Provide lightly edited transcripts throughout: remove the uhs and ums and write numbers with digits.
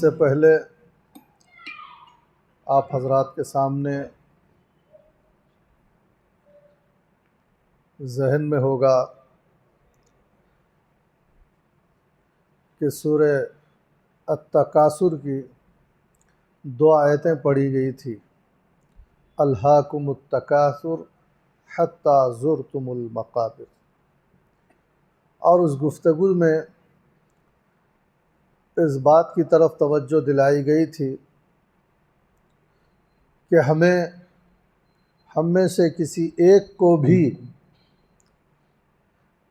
سے پہلے آپ حضرات کے سامنے ذہن میں ہوگا کہ سورہ التکاثر کی 2 آیتیں پڑھی گئی تھی، الہاکم التکاثر حتی زرتم المقابر، اور اس گفتگو میں اس بات کی طرف توجہ دلائی گئی تھی کہ ہم میں سے کسی ایک کو بھی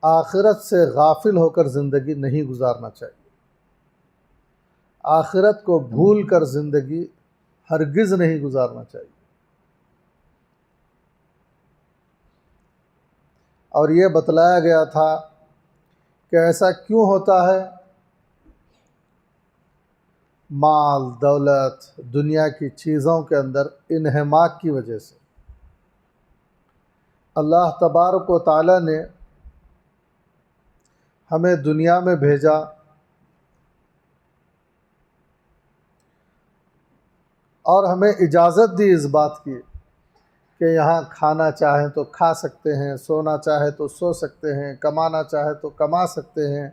آخرت سے غافل ہو کر زندگی نہیں گزارنا چاہیے۔ آخرت کو بھول کر زندگی ہرگز نہیں گزارنا چاہیے۔ اور یہ بتلایا گیا تھا کہ ایسا کیوں ہوتا ہے؟ مال، دولت، دنیا کی چیزوں کے اندر انہماک کی وجہ سے اللہ تبارک و تعالی نے ہمیں دنیا میں بھیجا اور ہمیں اجازت دی اس بات کی کہ یہاں کھانا چاہیں تو کھا سکتے ہیں، سونا چاہے تو سو سکتے ہیں، کمانا چاہے تو کما سکتے ہیں،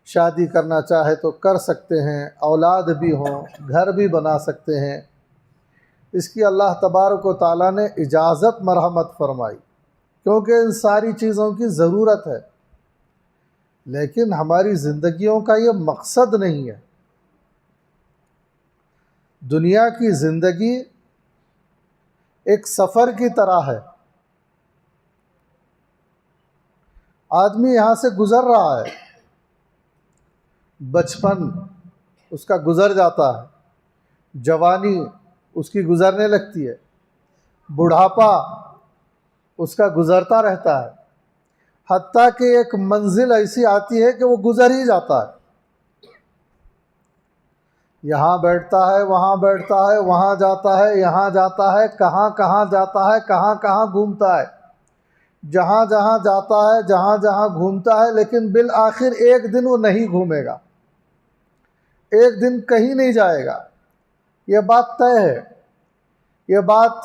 شادی کرنا چاہے تو کر سکتے ہیں، اولاد بھی ہوں، گھر بھی بنا سکتے ہیں۔ اس کی اللہ تبارک و تعالیٰ نے اجازت مرحمت فرمائی کیونکہ ان ساری چیزوں کی ضرورت ہے، لیکن ہماری زندگیوں کا یہ مقصد نہیں ہے۔ دنیا کی زندگی ایک سفر کی طرح ہے۔ آدمی یہاں سے گزر رہا ہے، بچپن اس کا گزر جاتا ہے، جوانی اس کی گزرنے لگتی ہے، بڑھاپا اس کا گزرتا رہتا ہے، حتیٰ کہ ایک منزل ایسی آتی ہے کہ وہ گزر ہی جاتا ہے۔ یہاں بیٹھتا ہے، وہاں بیٹھتا ہے، وہاں جاتا ہے، یہاں جاتا ہے، کہاں کہاں جاتا ہے، کہاں کہاں گھومتا ہے، جہاں جہاں جاتا ہے، جہاں جہاں گھومتا ہے، لیکن بالآخر ایک دن وہ نہیں گھومے گا، ایک دن کہیں نہیں جائے گا۔ یہ بات طے ہے، یہ بات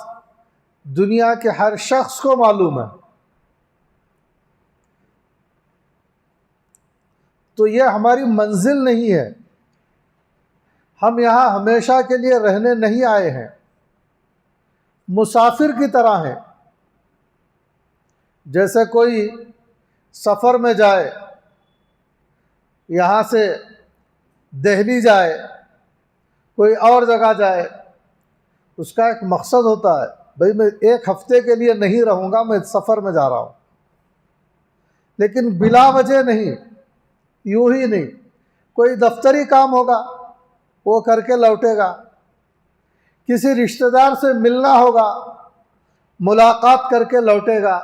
دنیا کے ہر شخص کو معلوم ہے۔ تو یہ ہماری منزل نہیں ہے، ہم یہاں ہمیشہ کے لیے رہنے نہیں آئے ہیں، مسافر کی طرح ہیں۔ جیسے کوئی سفر میں جائے، یہاں سے دہلی جائے، کوئی اور جگہ جائے، اس کا ایک مقصد ہوتا ہے، بھئی میں 1 ہفتے کے لیے نہیں رہوں گا، میں سفر میں جا رہا ہوں، لیکن بلا وجہ نہیں، یوں ہی نہیں۔ کوئی دفتری کام ہوگا وہ کر کے لوٹے گا، کسی رشتہ دار سے ملنا ہوگا، ملاقات کر کے لوٹے گا،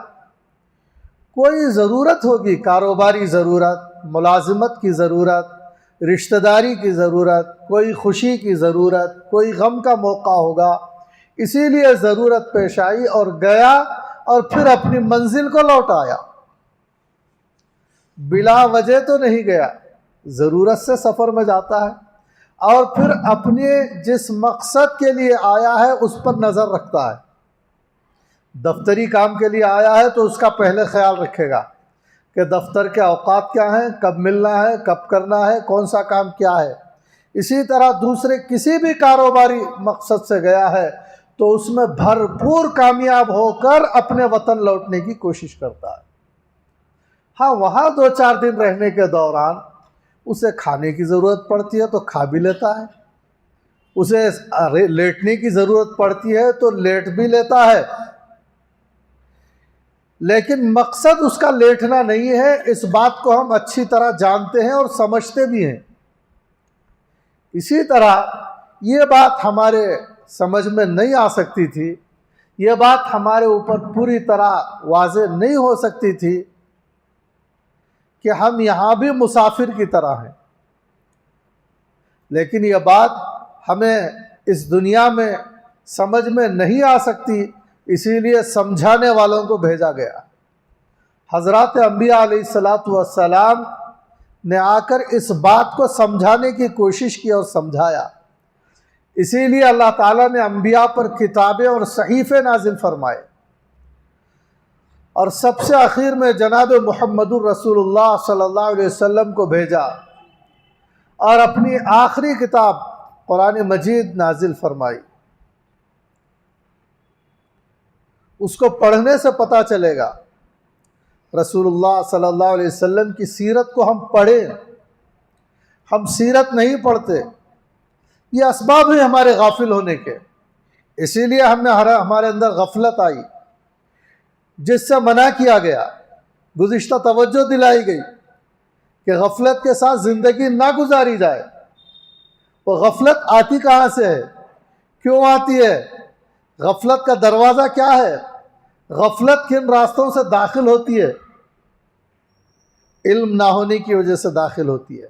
کوئی ضرورت ہوگی، کاروباری ضرورت، ملازمت کی ضرورت، رشتہ داری کی ضرورت، کوئی خوشی کی ضرورت، کوئی غم کا موقع ہوگا، اسی لیے ضرورت پیش آئی اور گیا اور پھر اپنی منزل کو لوٹ آیا۔ بلا وجہ تو نہیں گیا، ضرورت سے سفر میں جاتا ہے اور پھر اپنے جس مقصد کے لیے آیا ہے اس پر نظر رکھتا ہے۔ دفتری کام کے لیے آیا ہے تو اس کا پہلے خیال رکھے گا کہ دفتر کے اوقات کیا ہیں، کب ملنا ہے، کب کرنا ہے، کون سا کام کیا ہے۔ اسی طرح دوسرے کسی بھی کاروباری مقصد سے گیا ہے تو اس میں بھرپور کامیاب ہو کر اپنے وطن لوٹنے کی کوشش کرتا ہے۔ ہاں، وہاں 2-4 دن رہنے کے دوران اسے کھانے کی ضرورت پڑتی ہے تو کھا بھی لیتا ہے، اسے لیٹنے کی ضرورت پڑتی ہے تو لیٹ بھی لیتا ہے، لیکن مقصد اس کا لیٹنا نہیں ہے۔ اس بات کو ہم اچھی طرح جانتے ہیں اور سمجھتے بھی ہیں۔ اسی طرح یہ بات ہمارے سمجھ میں نہیں آ سکتی تھی، یہ بات ہمارے اوپر پوری طرح واضح نہیں ہو سکتی تھی کہ ہم یہاں بھی مسافر کی طرح ہیں، لیکن یہ بات ہمیں اس دنیا میں سمجھ میں نہیں آ سکتی، اسی لیے سمجھانے والوں کو بھیجا گیا۔ حضرات انبیاء علیہ السلام نے آ کر اس بات کو سمجھانے کی کوشش کی اور سمجھایا اسی لیے اللہ تعالیٰ نے انبیاء پر کتابیں اور صحیفے نازل فرمائے، اور سب سے آخر میں جناب محمد الرسول اللہ صلی اللہ علیہ وسلم کو بھیجا اور اپنی آخری کتاب قرآن مجید نازل فرمائی۔ اس کو پڑھنے سے پتہ چلے گا، رسول اللہ صلی اللہ علیہ وسلم کی سیرت کو ہم پڑھیں، ہم سیرت نہیں پڑھتے، یہ اسباب ہیں ہمارے غافل ہونے کے، اسی لیے ہمارے اندر غفلت آئی، جس سے منع کیا گیا، گزشتہ توجہ دلائی گئی کہ غفلت کے ساتھ زندگی نہ گزاری جائے۔ وہ غفلت آتی کہاں سے ہے، کیوں آتی ہے، غفلت کا دروازہ کیا ہے، غفلت کن راستوں سے داخل ہوتی ہے؟ علم نہ ہونے کی وجہ سے داخل ہوتی ہے۔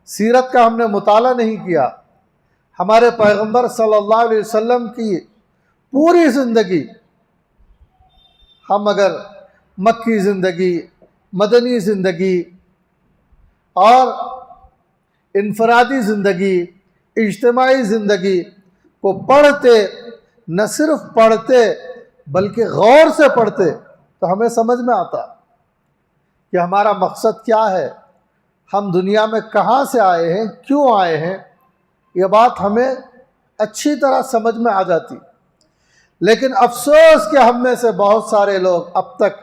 سیرت کا ہم نے مطالعہ نہیں کیا، ہمارے پیغمبر صلی اللہ علیہ وسلم کی پوری زندگی، ہم اگر مکی زندگی، مدنی زندگی اور انفرادی زندگی، اجتماعی زندگی کو پڑھتے، نہ صرف پڑھتے بلکہ غور سے پڑھتے، تو ہمیں سمجھ میں آتا کہ ہمارا مقصد کیا ہے، ہم دنیا میں کہاں سے آئے ہیں، کیوں آئے ہیں، یہ بات ہمیں اچھی طرح سمجھ میں آ جاتی۔ لیکن افسوس کہ ہم میں سے بہت سارے لوگ اب تک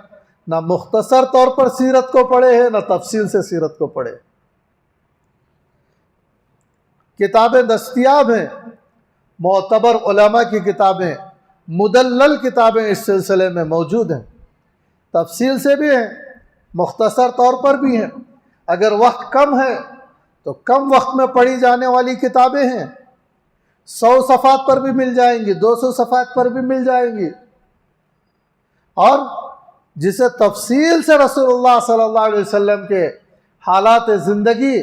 نہ مختصر طور پر سیرت کو پڑھے ہیں، نہ تفصیل سے سیرت کو پڑھے۔ کتابیں دستیاب ہیں، معتبر علماء کی کتابیں، مدلل کتابیں اس سلسلے میں موجود ہیں، تفصیل سے بھی ہیں، مختصر طور پر بھی ہیں۔ اگر وقت کم ہے تو کم وقت میں پڑھی جانے والی کتابیں ہیں، 100 صفحات پر بھی مل جائیں گی، 200 صفحات پر بھی مل جائیں گی۔ اور جسے تفصیل سے رسول اللہ صلی اللہ علیہ وسلم کے حالات زندگی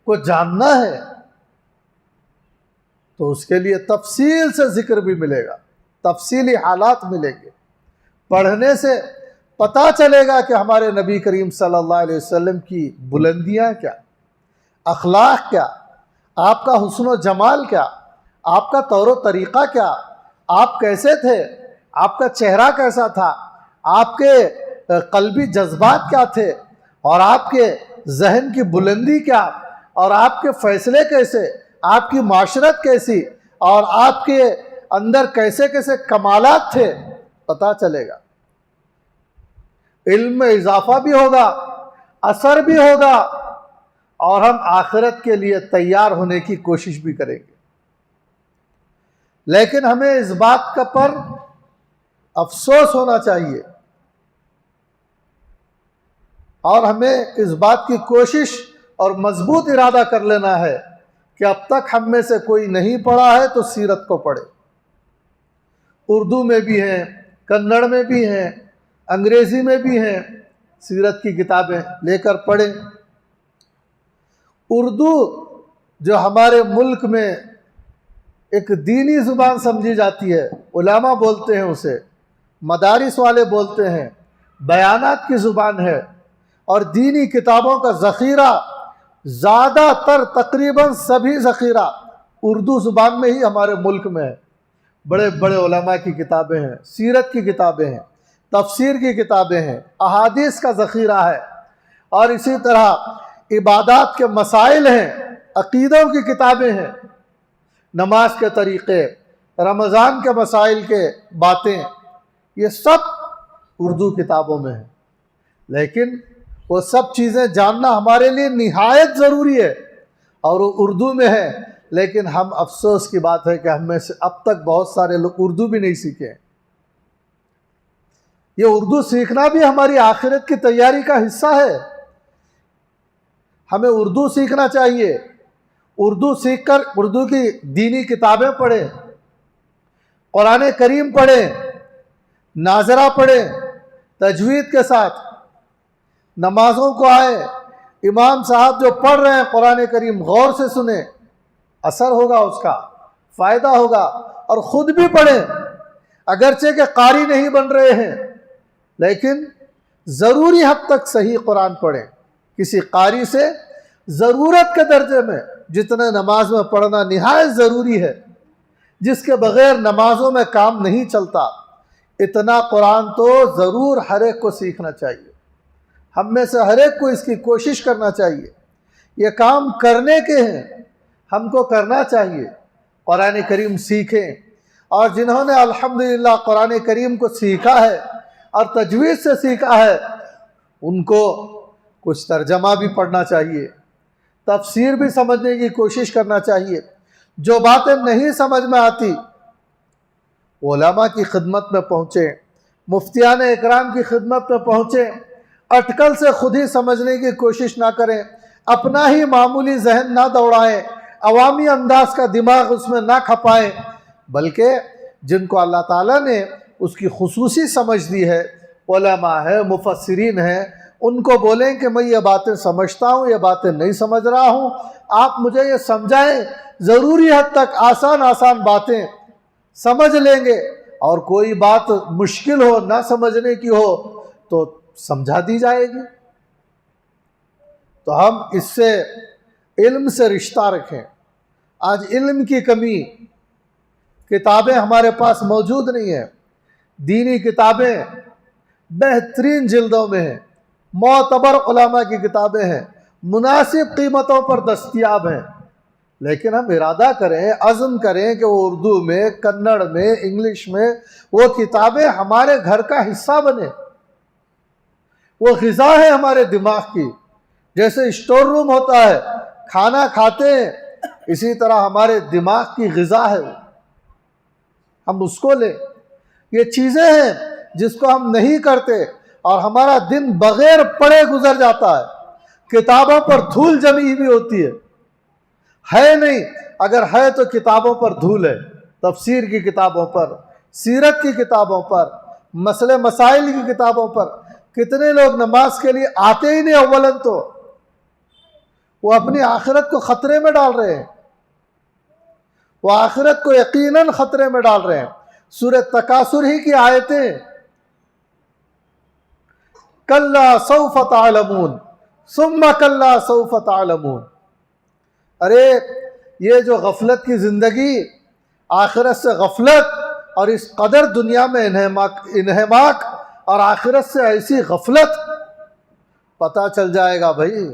کو جاننا ہے تو اس کے لیے تفصیل سے ذکر بھی ملے گا، تفصیلی حالات ملیں گے۔ پڑھنے سے پتہ چلے گا کہ ہمارے نبی کریم صلی اللہ علیہ وسلم کی بلندیاں کیا، اخلاق کیا، آپ کا حسن و جمال کیا، آپ کا طور و طریقہ کیا، آپ کیسے تھے، آپ کا چہرہ کیسا تھا، آپ کے قلبی جذبات کیا تھے، اور آپ کے ذہن کی بلندی کیا، اور آپ کے فیصلے کیسے، آپ کی معاشرت کیسی، اور آپ کے اندر کیسے کیسے کمالات تھے، پتہ چلے گا۔ علم میں اضافہ بھی ہوگا، اثر بھی ہوگا، اور ہم آخرت کے لیے تیار ہونے کی کوشش بھی کریں گے۔ لیکن ہمیں اس بات کا پر افسوس ہونا چاہیے، اور ہمیں اس بات کی کوشش اور مضبوط ارادہ کر لینا ہے کہ اب تک ہم میں سے کوئی نہیں پڑھا ہے تو سیرت کو پڑھے۔ اردو میں بھی ہیں، کنڑ میں بھی ہیں، انگریزی میں بھی ہیں، سیرت کی کتابیں لے کر پڑھیں۔ اردو جو ہمارے ملک میں ایک دینی زبان سمجھی جاتی ہے، علماء بولتے ہیں اسے، مدارس والے بولتے ہیں، بیانات کی زبان ہے، اور دینی کتابوں کا ذخیرہ زیادہ تر تقریباً سبھی ذخیرہ اردو زبان میں ہی ہمارے ملک میں ہے۔ بڑے بڑے علماء کی کتابیں ہیں، سیرت کی کتابیں ہیں، تفسیر کی کتابیں ہیں، احادیث کا ذخیرہ ہے، اور اسی طرح عبادات کے مسائل ہیں، عقیدوں کی کتابیں ہیں، نماز کے طریقے، رمضان کے مسائل کے باتیں، یہ سب اردو کتابوں میں ہیں۔ لیکن وہ سب چیزیں جاننا ہمارے لیے نہایت ضروری ہے، اور وہ اردو میں ہے، لیکن ہم افسوس کی بات ہے کہ ہم میں سے اب تک بہت سارے لوگ اردو بھی نہیں سیکھے۔ یہ اردو سیکھنا بھی ہماری آخرت کی تیاری کا حصہ ہے۔ ہمیں اردو سیکھنا چاہیے، اردو سیکھ کر اردو کی دینی کتابیں پڑھیں، قرآن کریم پڑھیں، ناظرہ پڑھیں، تجوید کے ساتھ نمازوں کو آئے، امام صاحب جو پڑھ رہے ہیں قرآن کریم غور سے سنیں، اثر ہوگا، اس کا فائدہ ہوگا، اور خود بھی پڑھیں۔ اگرچہ کہ قاری نہیں بن رہے ہیں، لیکن ضروری حد تک صحیح قرآن پڑھیں، کسی قاری سے ضرورت کے درجے میں جتنے نماز میں پڑھنا نہایت ضروری ہے، جس کے بغیر نمازوں میں کام نہیں چلتا، اتنا قرآن تو ضرور ہر ایک کو سیکھنا چاہیے۔ ہم میں سے ہر ایک کو اس کی کوشش کرنا چاہیے۔ یہ کام کرنے کے ہیں، ہم کو کرنا چاہیے۔ قرآن کریم سیکھیں، اور جنہوں نے الحمدللہ قرآن کریم کو سیکھا ہے اور تجوید سے سیکھا ہے، ان کو کچھ ترجمہ بھی پڑھنا چاہیے، تفسیر بھی سمجھنے کی کوشش کرنا چاہیے۔ جو باتیں نہیں سمجھ میں آتی، علماء کی خدمت میں پہنچیں، مفتیان اکرام کی خدمت میں پہنچیں، اٹکل سے خود ہی سمجھنے کی کوشش نہ کریں، اپنا ہی معمولی ذہن نہ دوڑائیں، عوامی انداز کا دماغ اس میں نہ کھپائیں، بلکہ جن کو اللہ تعالیٰ نے اس کی خصوصی سمجھ دی ہے، علماء ہے، مفسرین ہیں، ان کو بولیں کہ میں یہ باتیں سمجھتا ہوں، یہ باتیں نہیں سمجھ رہا ہوں، آپ مجھے یہ سمجھائیں۔ ضروری حد تک آسان باتیں سمجھ لیں گے، اور کوئی بات مشکل ہو، نہ سمجھنے کی ہو تو سمجھا دی جائے گی۔ تو ہم اس سے علم سے رشتہ رکھیں۔ آج علم کی کمی، کتابیں ہمارے پاس موجود نہیں ہیں، دینی کتابیں بہترین جلدوں میں ہیں، معتبر علماء کی کتابیں ہیں، مناسب قیمتوں پر دستیاب ہیں، لیکن ہم ارادہ کریں، عزم کریں کہ وہ اردو میں، کنڑ میں، انگلش میں وہ کتابیں ہمارے گھر کا حصہ بنے، وہ غذا ہے ہمارے دماغ کی۔ جیسے اسٹور روم ہوتا ہے، کھانا کھاتے ہیں، اسی طرح ہمارے دماغ کی غذا ہے، ہم اس کو لیں۔ یہ چیزیں ہیں جس کو ہم نہیں کرتے، اور ہمارا دن بغیر پڑھے گزر جاتا ہے، کتابوں پر دھول جمی ہوئی ہوتی ہے نہیں، اگر ہے تو کتابوں پر دھول ہے، تفسیر کی کتابوں پر، سیرت کی کتابوں پر، مسئلے مسائل کی کتابوں پر۔ کتنے لوگ نماز کے لیے آتے ہی نہیں، اولن تو وہ اپنی آخرت کو خطرے میں ڈال رہے ہیں، وہ آخرت کو یقیناً خطرے میں ڈال رہے ہیں۔ سورہ تکاثر ہی کی آیتیں، کلا سوف تعلمون ثم کلا سوف تعلمون۔ ارے یہ جو غفلت کی زندگی، آخرت سے غفلت، اور اس قدر دنیا میں انہماک، اور آخرت سے ایسی غفلت، پتہ چل جائے گا بھائی۔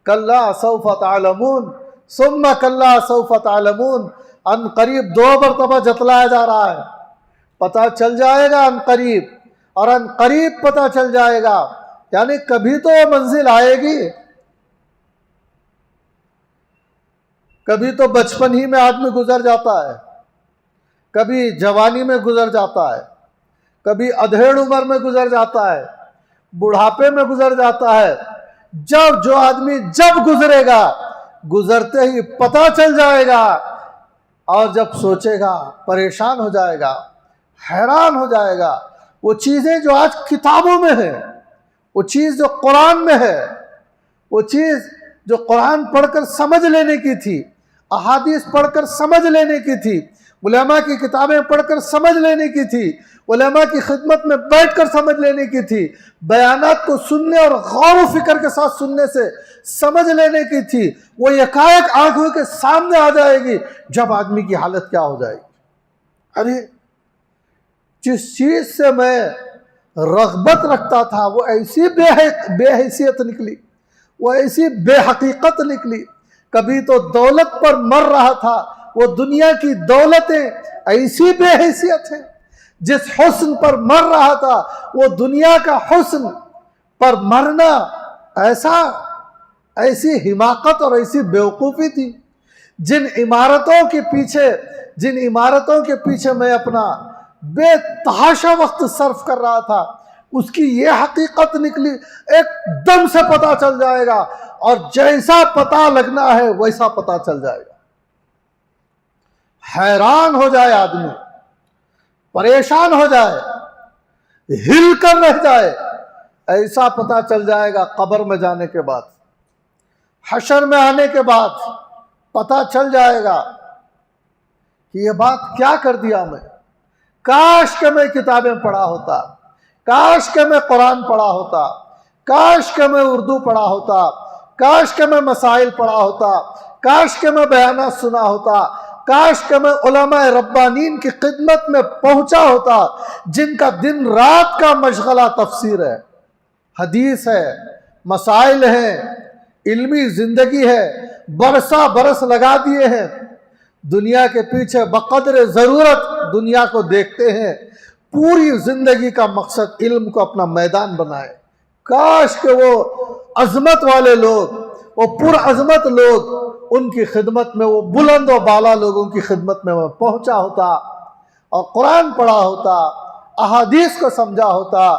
کلا سوف تعلمون ثم کلا سوف تعلمون، ان قریب 2 مرتبہ جتلایا جا رہا ہے، پتہ چل جائے گا ان قریب، اور ان قریب پتہ چل جائے گا، یعنی کبھی تو وہ منزل آئے گی۔ کبھی تو بچپن ہی میں آدمی گزر جاتا ہے، کبھی جوانی میں گزر جاتا ہے، کبھی ادھیڑ عمر میں گزر جاتا ہے، بڑھاپے میں گزر جاتا ہے۔ جب جو آدمی جب گزرے گا، گزرتے ہی پتہ چل جائے گا، اور جب سوچے گا پریشان ہو جائے گا، حیران ہو جائے گا۔ وہ چیزیں جو آج کتابوں میں ہیں، وہ چیز جو قرآن میں ہے، وہ چیز جو قرآن پڑھ کر سمجھ لینے کی تھی، احادیث پڑھ کر سمجھ لینے کی تھی، علماء کی کتابیں پڑھ کر سمجھ لینے کی تھی، علماء کی خدمت میں بیٹھ کر سمجھ لینے کی تھی، بیانات کو سننے اور غور و فکر کے ساتھ سننے سے سمجھ لینے کی تھی، وہ یکایک آنکھوں کے سامنے آ جائے گی، جب آدمی کی حالت کیا ہو جائے گی۔ ارے جس چیز سے میں رغبت رکھتا تھا، وہ ایسی بے حیثیت نکلی، وہ ایسی بے حقیقت نکلی۔ کبھی تو دولت پر مر رہا تھا، وہ دنیا کی دولتیں ایسی بے حیثیت ہیں۔ جس حسن پر مر رہا تھا، وہ دنیا کا حسن پر مرنا ایسی حماقت اور ایسی بیوقوفی تھی۔ جن عمارتوں کے پیچھے میں اپنا بے تحاشا وقت صرف کر رہا تھا، اس کی یہ حقیقت نکلی، ایک دم سے پتہ چل جائے گا، اور جیسا پتہ لگنا ہے ویسا پتہ چل جائے گا۔ حیران ہو جائے آدمی، پریشان ہو جائے، ہل کر رہ جائے، ایسا پتہ چل جائے گا قبر میں جانے کے بعد، حشر میں آنے کے بعد پتہ چل جائے گا کہ یہ بات کیا کر دیا میں۔ کاش کہ میں کتابیں پڑھا ہوتا، کاش کہ میں قرآن پڑھا ہوتا، کاش کہ میں اردو پڑھا ہوتا، کاش کہ میں مسائل پڑھا ہوتا، کاش کہ میں بیانات سنا ہوتا، کاش کہ میں علماء ربانین کی خدمت میں پہنچا ہوتا جن کا دن رات کا مشغلہ تفسیر ہے، حدیث ہے، مسائل ہیں، علمی زندگی ہے، برسا برس لگا دیے ہیں، دنیا کے پیچھے بقدر ضرورت دنیا کو دیکھتے ہیں، پوری زندگی کا مقصد علم کو اپنا میدان بنائے۔ کاش کہ وہ عظمت والے لوگ، وہ پر عظمت لوگ، ان کی خدمت میں، وہ بلند و بالا لوگوں کی خدمت میں پہنچا ہوتا اور قرآن پڑھا ہوتا، احادیث کو سمجھا ہوتا،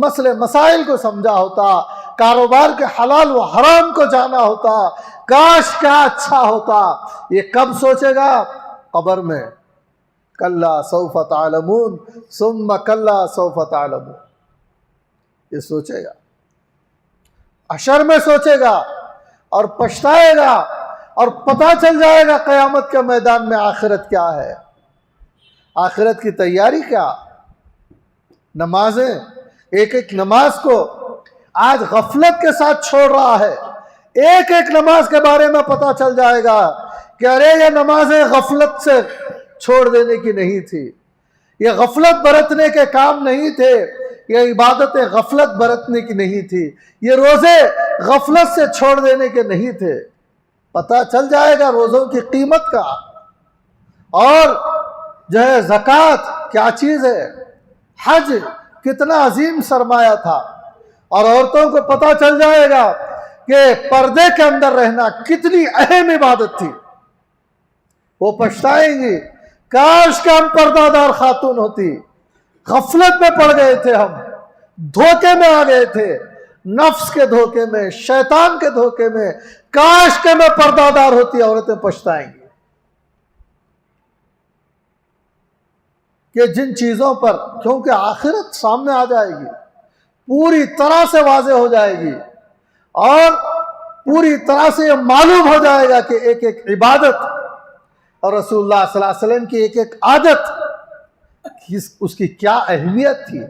مسئلے مسائل کو سمجھا ہوتا، کاروبار کے حلال و حرام کو جانا ہوتا۔ کاش کیا اچھا ہوتا۔ یہ کب سوچے گا؟ قبر میں۔ کلا سوف تعلمون ثم کلا سوف تعلمون، یہ سوچے گا، حشر میں سوچے گا اور پچھتائے گا، اور پتہ چل جائے گا قیامت کے میدان میں آخرت کیا ہے، آخرت کی تیاری کیا۔ نمازیں، ایک ایک نماز کو آج غفلت کے ساتھ چھوڑ رہا ہے۔ ایک ایک نماز کے بارے میں پتہ چل جائے گا کہ ارے یہ نمازیں غفلت سے چھوڑ دینے کی نہیں تھی، یہ غفلت برتنے کے کام نہیں تھے، یہ عبادتیں غفلت برتنے کی نہیں تھی، یہ روزے غفلت سے چھوڑ دینے کے نہیں تھے۔ پتہ چل جائے گا روزوں کی قیمت کا، اور جو ہے زکوٰۃ کیا چیز ہے، حج کتنا عظیم سرمایہ تھا، اور عورتوں کو پتہ چل جائے گا کہ پردے کے اندر رہنا کتنی اہم عبادت تھی۔ وہ پچھتائیں گی، کاش کہ ہم پردہ دار خاتون ہوتی، غفلت میں پڑ گئے تھے، ہم دھوکے میں آ گئے تھے، نفس کے دھوکے میں، شیطان کے دھوکے میں۔ کاش کہ میں پردہ دار ہوتی، عورتیں پچھتائیں گی کہ جن چیزوں پر، کیونکہ آخرت سامنے آ جائے گی، پوری طرح سے واضح ہو جائے گی، اور پوری طرح سے یہ معلوم ہو جائے گا کہ ایک ایک عبادت اور رسول اللہ صلی اللہ علیہ وسلم کی ایک ایک عادت، اس کی کیا اہمیت تھی۔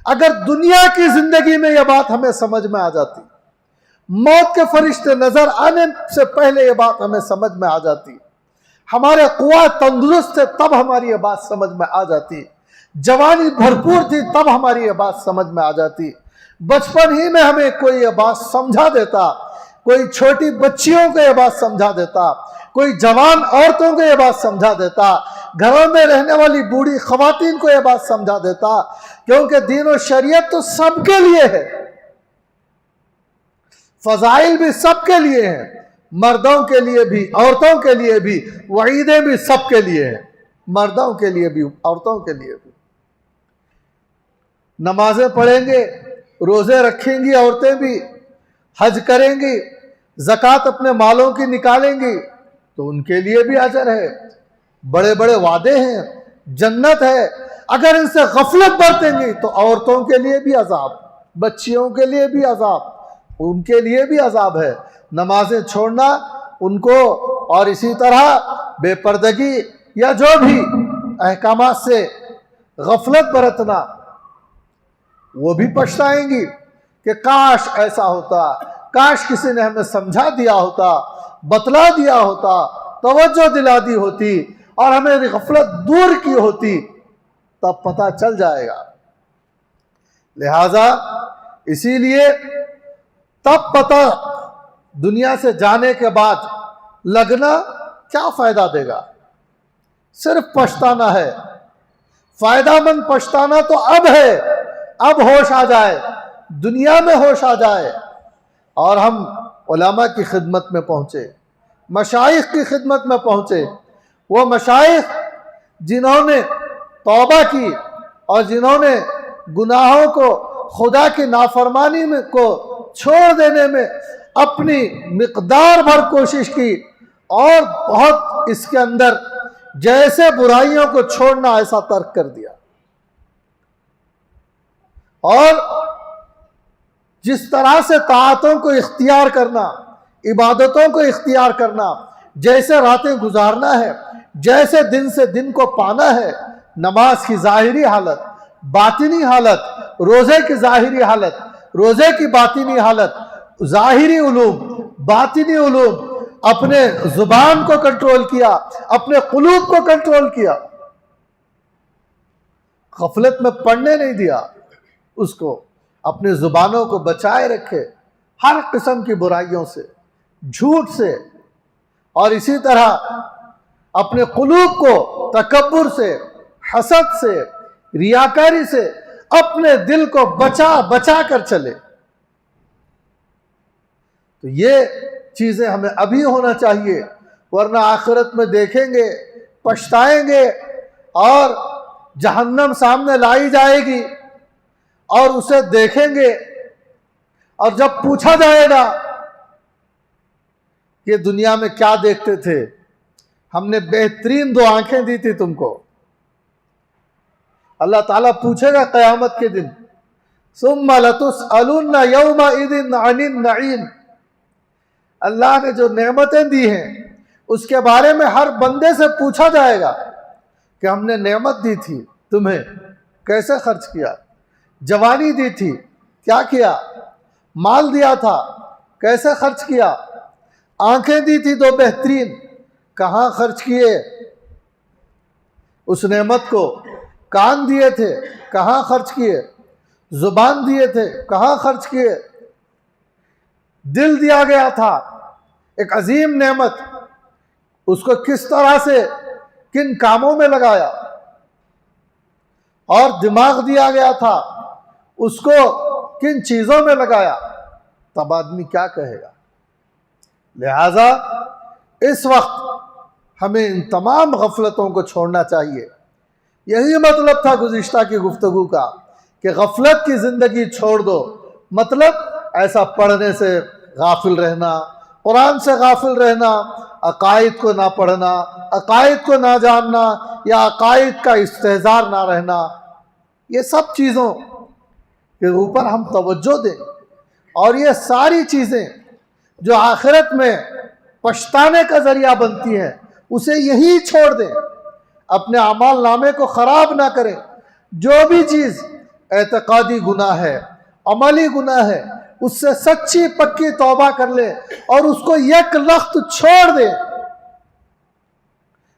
اگر دنیا کی زندگی میں یہ بات ہمیں سمجھ میں آ جاتی، موت کے فرشتے نظر آنے سے پہلے یہ بات ہمیں سمجھ میں آ جاتی، ہمارے قوت تندرست تھے تب ہماری یہ بات سمجھ میں آ جاتی، جوانی بھرپور تھی تب ہماری یہ بات سمجھ میں آ جاتی، بچپن ہی میں ہمیں کوئی یہ بات سمجھا دیتا، کوئی چھوٹی بچیوں کو یہ بات سمجھا دیتا، کوئی جوان عورتوں کو یہ بات سمجھا دیتا، گھروں میں رہنے والی بوڑھی خواتین کو یہ بات سمجھا دیتا، کیونکہ دین و شریعت تو سب کے لیے ہے، فضائل بھی سب کے لیے ہیں، مردوں کے لیے بھی عورتوں کے لیے بھی، وعیدیں بھی سب کے لیے ہیں، مردوں کے لیے بھی عورتوں کے لیے بھی۔ نمازیں پڑھیں گے، روزے رکھیں گی عورتیں بھی، حج کریں گی، زکوٰۃ اپنے مالوں کی نکالیں گی، تو ان کے لیے بھی اجر ہے، بڑے بڑے وعدے ہیں، جنت ہے۔ اگر ان سے غفلت برتیں گی تو عورتوں کے لیے بھی عذاب، بچیوں کے لیے بھی عذاب، ان کے لیے بھی عذاب ہے۔ نمازیں چھوڑنا ان کو، اور اسی طرح بے پردگی یا جو بھی احکامات سے غفلت برتنا، وہ بھی پچھتائیں گی کہ کاش ایسا ہوتا، کاش کسی نے ہمیں سمجھا دیا ہوتا، بتلا دیا ہوتا، توجہ دلا دی ہوتی، اور ہمیں غفلت دور کی ہوتی، تب پتہ چل جائے گا۔ لہذا اسی لیے تب پتہ دنیا سے جانے کے بعد لگنا کیا فائدہ دے گا، صرف پچھتانا ہے۔ فائدہ مند پچھتانا تو اب ہے، اب ہوش آ جائے، دنیا میں ہوش آ جائے، اور ہم علماء کی خدمت میں پہنچے، مشائخ کی خدمت میں پہنچے، وہ مشائخ جنہوں نے توبہ کی اور جنہوں نے گناہوں کو، خدا کی نافرمانی میں کو چھوڑ دینے میں اپنی مقدار بھر کوشش کی، اور بہت اس کے اندر جیسے برائیوں کو چھوڑنا ایسا ترک کر دیا، اور جس طرح سے طاعتوں کو اختیار کرنا، عبادتوں کو اختیار کرنا، جیسے راتیں گزارنا ہے، جیسے دن سے دن کو پانا ہے، نماز کی ظاہری حالت، باطنی حالت، روزے کی ظاہری حالت، روزے کی باطنی حالت، ظاہری علوم، باطنی علوم، اپنے زبان کو کنٹرول کیا، اپنے قلوب کو کنٹرول کیا، غفلت میں پڑنے نہیں دیا اس کو، اپنی زبانوں کو بچائے رکھے ہر قسم کی برائیوں سے، جھوٹ سے، اور اسی طرح اپنے قلوب کو تکبر سے، حسد سے، ریاکاری سے اپنے دل کو بچا بچا کر چلے۔ تو یہ چیزیں ہمیں ابھی ہونا چاہیے، ورنہ آخرت میں دیکھیں گے، پچھتائیں گے، اور جہنم سامنے لائی جائے گی اور اسے دیکھیں گے، اور جب پوچھا جائے گا کہ دنیا میں کیا دیکھتے تھے، ہم نے بہترین 2 آنکھیں دی تھی تم کو، اللہ تعالیٰ پوچھے گا قیامت کے دن، ثم لتسألن یومئذ عن النعیم، اللہ نے جو نعمتیں دی ہیں اس کے بارے میں ہر بندے سے پوچھا جائے گا کہ ہم نے نعمت دی تھی تمہیں، کیسے خرچ کیا؟ جوانی دی تھی، کیا کیا؟ مال دیا تھا، کیسے خرچ کیا؟ آنکھیں دی تھی 2 بہترین، کہاں خرچ کیے اس نعمت کو؟ کان دیے تھے، کہاں خرچ کیے؟ زبان دیے تھے، کہاں خرچ کیے؟ دل دیا گیا تھا، ایک عظیم نعمت، اس کو کس طرح سے کن کاموں میں لگایا؟ اور دماغ دیا گیا تھا، اس کو کن چیزوں میں لگایا؟ تب آدمی کیا کہے گا؟ لہذا اس وقت ہمیں ان تمام غفلتوں کو چھوڑنا چاہیے۔ یہی مطلب تھا گزشتہ کی گفتگو کا کہ غفلت کی زندگی چھوڑ دو، مطلب ایسا پڑھنے سے غافل رہنا، قرآن سے غافل رہنا، عقائد کو نہ پڑھنا، عقائد کو نہ جاننا، یا عقائد کا استحضار نہ رہنا، یہ سب چیزوں کے اوپر ہم توجہ دیں، اور یہ ساری چیزیں جو آخرت میں پچھتانے کا ذریعہ بنتی ہیں اسے یہی چھوڑ دیں، اپنے اعمال نامے کو خراب نہ کریں۔ جو بھی چیز اعتقادی گناہ ہے، عملی گناہ ہے، اس سے سچی پکی توبہ کر لیں اور اس کو یک لخت چھوڑ دیں،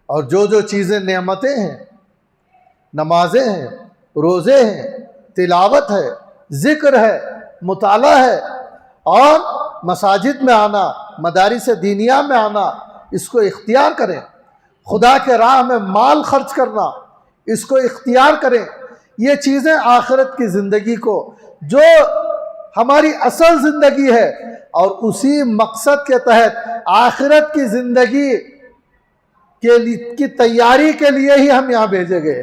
اور جو چیزیں نعمتیں ہیں، نمازیں ہیں، روزے ہیں، تلاوت ہے، ذکر ہے، مطالعہ ہے، اور مساجد میں آنا، مدارس دینیہ میں آنا، اس کو اختیار کریں۔ خدا کے راہ میں مال خرچ کرنا، اس کو اختیار کریں۔ یہ چیزیں آخرت کی زندگی کو، جو ہماری اصل زندگی ہے، اور اسی مقصد کے تحت آخرت کی زندگی کی تیاری کے لیے ہی ہم یہاں بھیجے گئے۔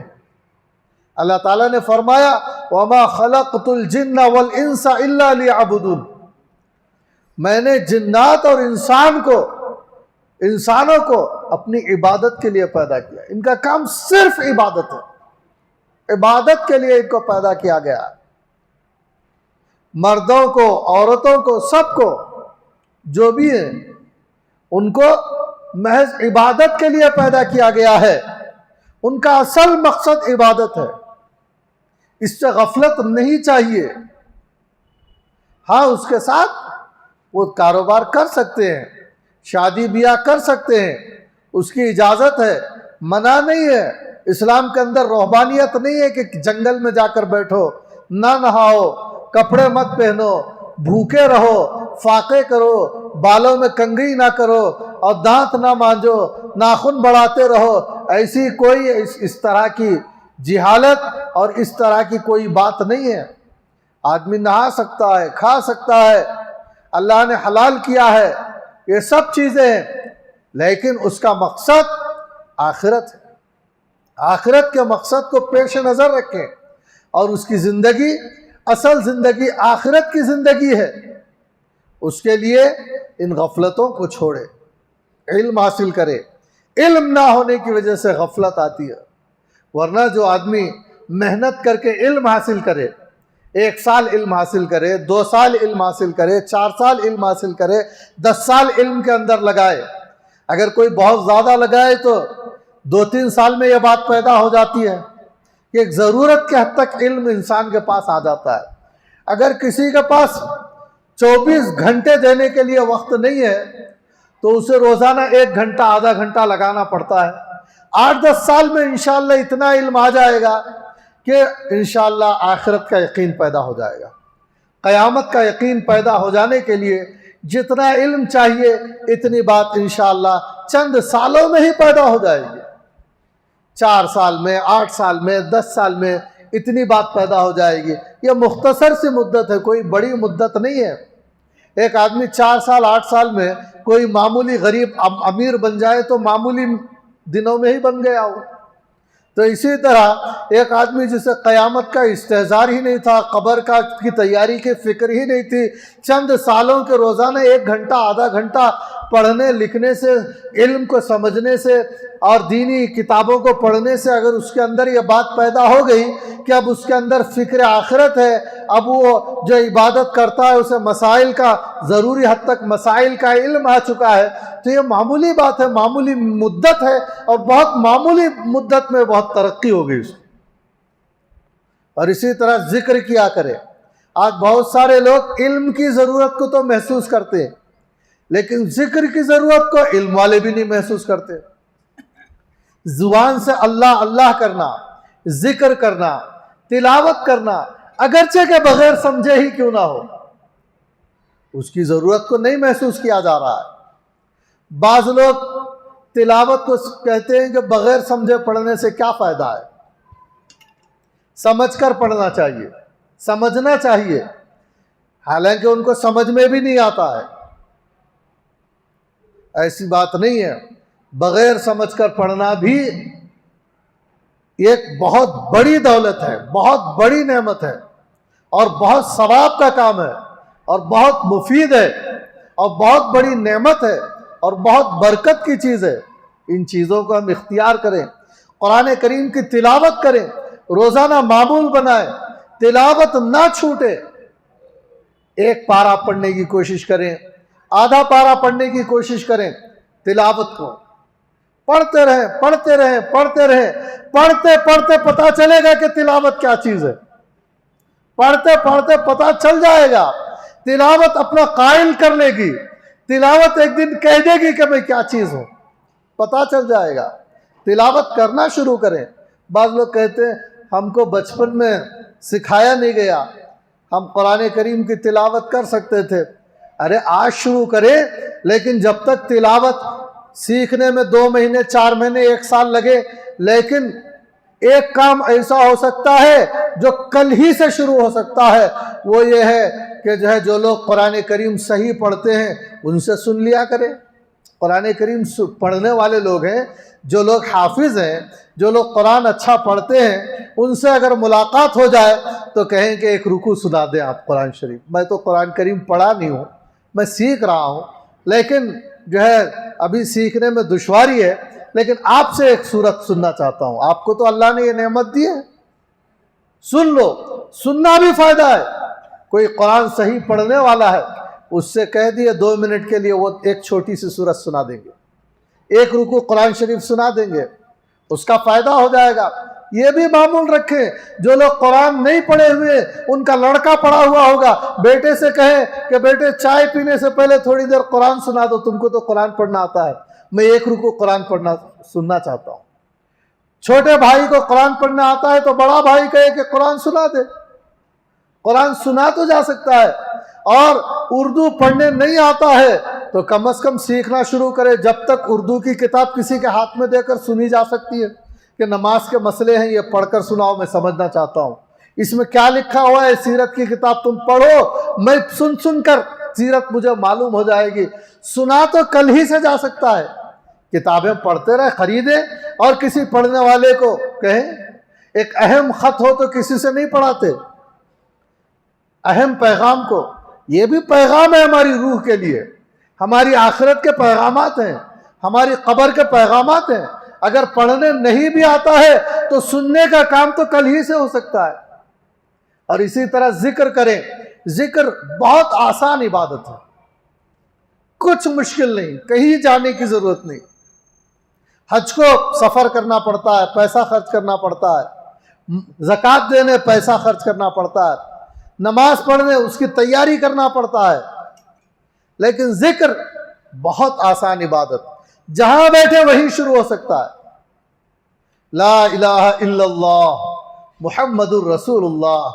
اللہ تعالیٰ نے فرمایا وَمَا خَلَقْتُ الْجِنَّ وَالْإِنسَ إِلَّا لِيَعْبُدُونَ، میں نے جنات اور انسانوں کو اپنی عبادت کے لیے پیدا کیا۔ ان کا کام صرف عبادت ہے، عبادت کے لیے ان کو پیدا کیا گیا۔ مردوں کو، عورتوں کو، سب کو، جو بھی ہیں، ان کو محض عبادت کے لیے پیدا کیا گیا ہے۔ ان کا اصل مقصد عبادت ہے، اس سے غفلت نہیں چاہیے۔ ہاں، اس کے ساتھ وہ کاروبار کر سکتے ہیں، شادی بیاہ کر سکتے ہیں، اس کی اجازت ہے، منع نہیں ہے۔ اسلام کے اندر رہبانیت نہیں ہے کہ جنگل میں جا کر بیٹھو، نہ نہاؤ، کپڑے مت پہنو، بھوکے رہو، فاقے کرو، بالوں میں کنگھی نہ کرو، اور دانت نہ مانجو، ناخن بڑھاتے رہو۔ ایسی کوئی اس طرح کی جہالت اور اس طرح کی کوئی بات نہیں ہے۔ آدمی نہا سکتا ہے، کھا سکتا ہے، اللہ نے حلال کیا ہے، یہ سب چیزیں ہیں، لیکن اس کا مقصد آخرت ہے۔ آخرت کے مقصد کو پیش نظر رکھیں، اور اس کی زندگی، اصل زندگی آخرت کی زندگی ہے۔ اس کے لیے ان غفلتوں کو چھوڑے، علم حاصل کرے۔ علم نہ ہونے کی وجہ سے غفلت آتی ہے، ورنہ جو آدمی محنت کر کے علم حاصل کرے، 1 سال علم حاصل کرے، 2 سال علم حاصل کرے، 4 سال علم حاصل کرے، 10 سال علم کے اندر لگائے، اگر کوئی بہت زیادہ لگائے تو 2-3 سال میں یہ بات پیدا ہو جاتی ہے کہ ایک ضرورت کے حد تک علم انسان کے پاس آ جاتا ہے۔ اگر کسی کے پاس 24 گھنٹے دینے کے لیے وقت نہیں ہے تو اسے روزانہ 1 گھنٹہ آدھا گھنٹہ لگانا پڑتا ہے. 8-10 سال میں انشاءاللہ اتنا علم آ جائے گا کہ انشاءاللہ آخرت کا یقین پیدا ہو جائے گا. قیامت کا یقین پیدا ہو جانے کے لیے جتنا علم چاہیے اتنی بات انشاءاللہ چند سالوں میں ہی پیدا ہو جائے گی. 4 سال میں، 8 سال میں، 10 سال میں اتنی بات پیدا ہو جائے گی. یہ مختصر سی مدت ہے، کوئی بڑی مدت نہیں ہے. ایک آدمی 4 سال 8 سال میں کوئی معمولی غریب امیر بن جائے تو معمولی دنوں میں ہی بن گیا ہو. تو اسی طرح ایک آدمی جسے قیامت کا استحضار ہی نہیں تھا، قبر کی تیاری کی فکر ہی نہیں تھی، چند سالوں کے روزانہ 1 گھنٹہ آدھا گھنٹہ پڑھنے لکھنے سے، علم کو سمجھنے سے اور دینی کتابوں کو پڑھنے سے اگر اس کے اندر یہ بات پیدا ہو گئی کہ اب اس کے اندر فکر آخرت ہے، اب وہ جو عبادت کرتا ہے اسے مسائل کا، ضروری حد تک مسائل کا علم آ چکا ہے، تو یہ معمولی بات ہے، معمولی مدت ہے، اور بہت معمولی مدت میں بہت ترقی ہو گئی اس کی. اور اسی طرح ذکر کیا کرے. آج بہت سارے لوگ علم کی ضرورت کو تو محسوس کرتے ہیں، لیکن ذکر کی ضرورت کو علم والے بھی نہیں محسوس کرتے. زبان سے اللہ اللہ کرنا، ذکر کرنا، تلاوت کرنا، اگرچہ کے بغیر سمجھے ہی کیوں نہ ہو، اس کی ضرورت کو نہیں محسوس کیا جا رہا ہے. بعض لوگ تلاوت کو کہتے ہیں کہ بغیر سمجھے پڑھنے سے کیا فائدہ ہے، سمجھ کر پڑھنا چاہیے، سمجھنا چاہیے، حالانکہ ان کو سمجھ میں بھی نہیں آتا ہے. ایسی بات نہیں ہے. بغیر سمجھ کر پڑھنا بھی ایک بہت بڑی دولت ہے، بہت بڑی نعمت ہے، اور بہت ثواب کا کام ہے، اور بہت مفید ہے، اور بہت بڑی نعمت ہے، اور بہت برکت کی چیز ہے. ان چیزوں کو ہم اختیار کریں. قرآن کریم کی تلاوت کریں، روزانہ معمول بنائیں، تلاوت نہ چھوٹے. 1 پارہ پڑھنے کی کوشش کریں، آدھا پارہ پڑھنے کی کوشش کریں. تلاوت کو پڑھتے رہیں، پڑھتے رہیں، پڑھتے رہیں. پڑھتے پڑھتے پتہ چلے گا کہ تلاوت کیا چیز ہے. پڑھتے پڑھتے پتہ چل جائے گا. تلاوت اپنا قائل کر لے گی. تلاوت ایک دن کہہ دے گی کہ میں کیا چیز ہوں، پتہ چل جائے گا. تلاوت کرنا شروع کریں. بعض لوگ کہتے ہیں ہم کو بچپن میں سکھایا نہیں گیا، ہم قرآن کریم کی تلاوت کر سکتے تھے. ارے آج شروع کریں، لیکن جب تک تلاوت سیکھنے میں 2 مہینے 4 مہینے 1 سال لگے، لیکن ایک کام ایسا ہو سکتا ہے جو کل ہی سے شروع ہو سکتا ہے. وہ یہ ہے کہ جو لوگ قرآن کریم صحیح پڑھتے ہیں ان سے سن لیا کریں. قرآن کریم پڑھنے والے لوگ ہیں، جو لوگ حافظ ہیں، جو لوگ قرآن اچھا پڑھتے ہیں، ان سے اگر ملاقات ہو جائے تو کہیں کہ ایک رکوع سنا دیں آپ قرآن شریف. میں تو قرآن کریم پڑھا نہیں ہوں، میں سیکھ رہا ہوں، لیکن ابھی سیکھنے میں دشواری ہے، لیکن آپ سے ایک سورت سننا چاہتا ہوں. آپ کو تو اللہ نے یہ نعمت دی ہے، سن لو. سننا بھی فائدہ ہے. کوئی قرآن صحیح پڑھنے والا ہے، اس سے کہہ دیے 2 منٹ کے لیے وہ ایک چھوٹی سی سورت سنا دیں گے، 1 رکوع قرآن شریف سنا دیں گے، اس کا فائدہ ہو جائے گا. یہ بھی معمول رکھیں. جو لوگ قرآن نہیں پڑھے ہوئے، ان کا لڑکا پڑھا ہوا ہوگا، بیٹے سے کہیں کہ بیٹے چائے پینے سے پہلے تھوڑی دیر قرآن سنا دو، تم کو تو قرآن پڑھنا آتا ہے، میں 1 رکوع قرآن سننا چاہتا ہوں. چھوٹے بھائی کو قرآن پڑھنا آتا ہے تو بڑا بھائی کہے کہ قرآن سنا دے. قرآن سنا تو جا سکتا ہے. اور اردو پڑھنے نہیں آتا ہے تو کم از کم سیکھنا شروع کرے. جب تک اردو کی کتاب کسی کے ہاتھ میں دے کر سنی جا سکتی ہے کہ نماز کے مسئلے ہیں، یہ پڑھ کر سناؤ، میں سمجھنا چاہتا ہوں، اس میں کیا لکھا ہوا ہے، سیرت کی کتاب تم پڑھو، میں سن کر سیرت مجھے معلوم ہو جائے گی. سنا تو کل ہی سے جا سکتا ہے. کتابیں پڑھتے رہے، خریدیں، اور کسی پڑھنے والے کو کہیں. ایک اہم خط ہو تو کسی سے نہیں پڑھاتے، اہم پیغام کو. یہ بھی پیغام ہے ہماری روح کے لیے، ہماری آخرت کے پیغامات ہیں، ہماری قبر کے پیغامات ہیں. اگر پڑھنے نہیں بھی آتا ہے تو سننے کا کام تو کل ہی سے ہو سکتا ہے. اور اسی طرح ذکر کریں. ذکر بہت آسان عبادت ہے، کچھ مشکل نہیں، کہیں جانے کی ضرورت نہیں. حج کو سفر کرنا پڑتا ہے، پیسہ خرچ کرنا پڑتا ہے، زکوٰۃ دینے پیسہ خرچ کرنا پڑتا ہے، نماز پڑھنے اس کی تیاری کرنا پڑتا ہے. لیکن ذکر بہت آسان عبادت، جہاں بیٹھے وہیں شروع ہو سکتا ہے۔ لا الہ الا اللہ محمد الرسول اللہ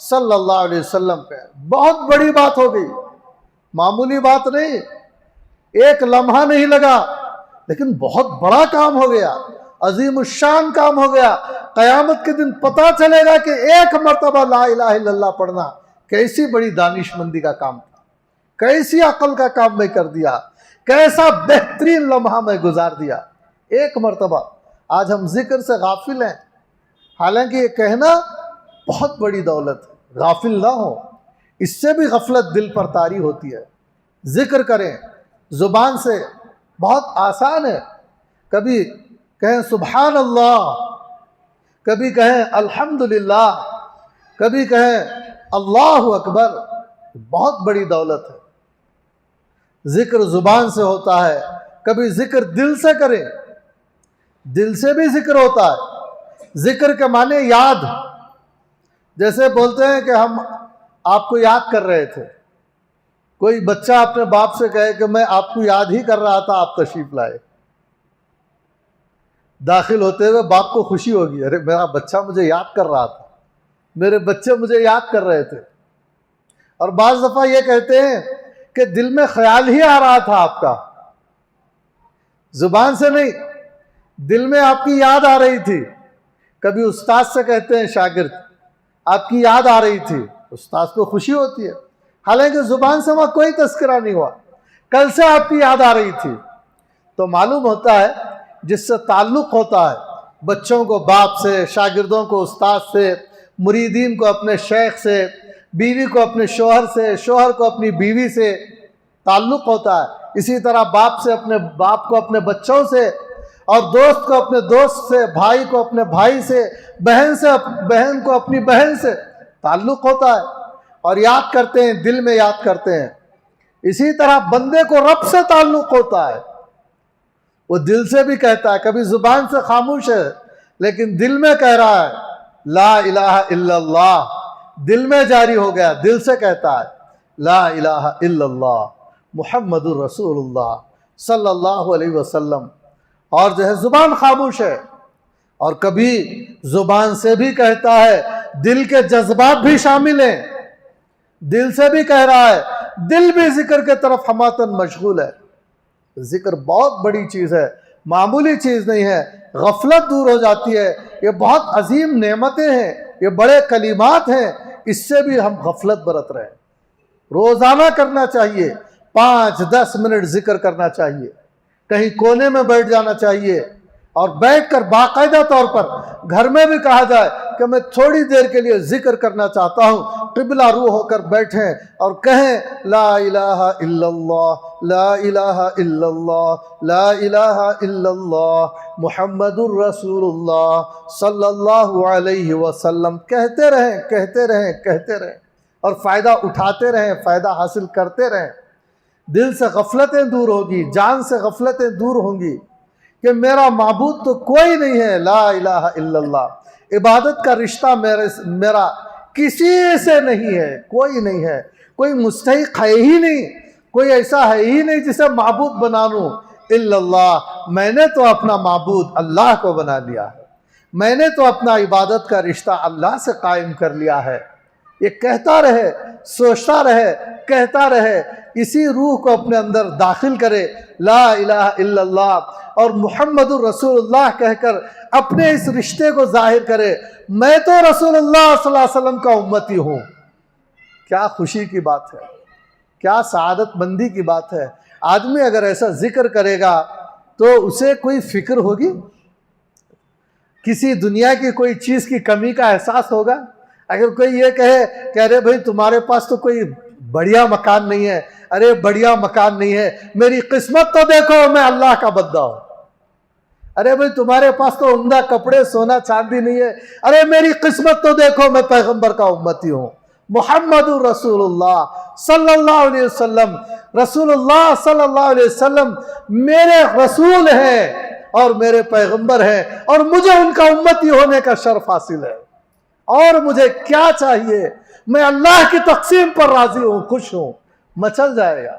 صلی اللہ علیہ وسلم کا بہت بڑی بات ہو گئی، معمولی بات نہیں، ایک لمحہ نہیں لگا، لیکن بہت بڑا کام ہو گیا، عظیم الشان کام ہو گیا۔ قیامت کے دن پتہ چلے گا کہ ایک مرتبہ لا الہ الا اللہ پڑھنا کیسی بڑی دانش مندی کا کام تھا، کیسی عقل کا کام میں کر دیا، کیسا بہترین لمحہ میں گزار دیا، ایک مرتبہ۔ آج ہم ذکر سے غافل ہیں، حالانکہ یہ کہنا بہت بڑی دولت ہے، غافل نہ ہو، اس سے بھی غفلت دل پر طاری ہوتی ہے۔ ذکر کریں زبان سے، بہت آسان ہے، کبھی کہیں سبحان اللہ، کبھی کہیں الحمدللہ، کبھی کہیں اللہ اکبر، بہت بڑی دولت ہے۔ ذکر زبان سے ہوتا ہے، کبھی ذکر دل سے کریں، دل سے بھی ذکر ہوتا ہے۔ ذکر کے معنی یاد، جیسے بولتے ہیں کہ ہم آپ کو یاد کر رہے تھے، کوئی بچہ اپنے باپ سے کہے کہ میں آپ کو یاد ہی کر رہا تھا، آپ تشریف لائے، داخل ہوتے ہوئے باپ کو خوشی ہوگی، ارے میرا بچہ مجھے یاد کر رہا تھا، میرے بچے مجھے یاد کر رہے تھے۔ اور بعض دفعہ یہ کہتے ہیں کہ دل میں خیال ہی آ رہا تھا آپ کا، زبان سے نہیں، دل میں آپ کی یاد آ رہی تھی۔ کبھی استاد سے کہتے ہیں شاگرد آپ کی یاد آ رہی تھی، استاد کو خوشی ہوتی ہے، حالانکہ زبان سے وہاں کوئی تذکرہ نہیں ہوا، کل سے آپ کی یاد آ رہی تھی۔ تو معلوم ہوتا ہے جس سے تعلق ہوتا ہے، بچوں کو باپ سے، شاگردوں کو استاد سے، مریدین کو اپنے شیخ سے، بیوی کو اپنے شوہر سے، شوہر کو اپنی بیوی سے تعلق ہوتا ہے، اسی طرح باپ سے اپنے باپ کو اپنے بچوں سے، اور دوست کو اپنے دوست سے، بھائی کو اپنے بھائی سے، بہن کو اپنی بہن سے تعلق ہوتا ہے، اور یاد کرتے ہیں، دل میں یاد کرتے ہیں۔ اسی طرح بندے کو رب سے تعلق ہوتا ہے، وہ دل سے بھی کہتا ہے، کبھی زبان سے خاموش ہے لیکن دل میں کہہ رہا ہے لا الہ الا اللہ، دل میں جاری ہو گیا، دل سے کہتا ہے لا الہ الا اللہ محمد الرسول اللہ صلی اللہ علیہ وسلم، اور جو ہے زبان خاموش ہے۔ اور کبھی زبان سے بھی کہتا ہے، دل کے جذبات بھی شامل ہیں، دل سے بھی کہہ رہا ہے، دل بھی ذکر کے طرف ہماتن مشغول ہے۔ ذکر بہت بڑی چیز ہے، معمولی چیز نہیں ہے، غفلت دور ہو جاتی ہے، یہ بہت عظیم نعمتیں ہیں، یہ بڑے کلمات ہیں، اس سے بھی ہم غفلت برت رہے ہیں۔ روزانہ کرنا چاہیے، 5-10 منٹ ذکر کرنا چاہیے، کہیں کونے میں بیٹھ جانا چاہیے، اور بیٹھ کر باقاعدہ طور پر گھر میں بھی کہا جائے کہ میں تھوڑی دیر کے لیے ذکر کرنا چاہتا ہوں، قبلہ رو ہو کر بیٹھیں اور کہیں لا الہ الا اللہ، لا الہ الا اللہ، لا الہ الا اللہ محمد الرسول اللہ صلی اللہ علیہ وسلم، کہتے رہیں کہتے رہیں کہتے رہیں، اور فائدہ اٹھاتے رہیں، فائدہ حاصل کرتے رہیں۔ دل سے غفلتیں دور ہوگی، جان سے غفلتیں دور ہوں گی کہ میرا معبود تو کوئی نہیں ہے، لا الہ الا اللہ، عبادت کا رشتہ میرا کسی سے نہیں ہے، کوئی نہیں ہے، کوئی مستحق ہے ہی نہیں، کوئی ایسا ہے ہی نہیں جسے معبود بنا لوں الا اللہ۔ میں نے تو اپنا معبود اللہ کو بنا لیا ہے، میں نے تو اپنا عبادت کا رشتہ اللہ سے قائم کر لیا ہے۔ یہ کہتا رہے، سوچتا رہے، کہتا رہے، اسی روح کو اپنے اندر داخل کرے، لا الہ الا اللہ اور محمد الرسول اللہ کہہ کر اپنے اس رشتے کو ظاہر کرے، میں تو رسول اللہ صلی اللہ علیہ وسلم کا امتی ہوں۔ کیا خوشی کی بات ہے، کیا سعادت مندی کی بات ہے۔ آدمی اگر ایسا ذکر کرے گا تو اسے کوئی فکر ہوگی، کسی دنیا کی کوئی چیز کی کمی کا احساس ہوگا؟ اگر کوئی یہ کہے کہ ارے بھائی تمہارے پاس تو کوئی بڑھیا مکان نہیں ہے، ارے بڑھیا مکان نہیں ہے، میری قسمت تو دیکھو میں اللہ کا بندہ ہوں، ارے بھائی تمہارے پاس تو عمدہ کپڑے سونا چاندی نہیں ہے، ارے میری قسمت تو دیکھو میں پیغمبر کا امتی ہوں، محمد رسول اللہ صلی اللہ علیہ وسلم، رسول اللہ صلی اللہ علیہ وسلم میرے رسول ہیں اور میرے پیغمبر ہیں، اور مجھے ان کا امتی ہونے کا شرف حاصل ہے، اور مجھے کیا چاہیے، میں اللہ کی تقسیم پر راضی ہوں، خوش ہوں، مچل جائے گا۔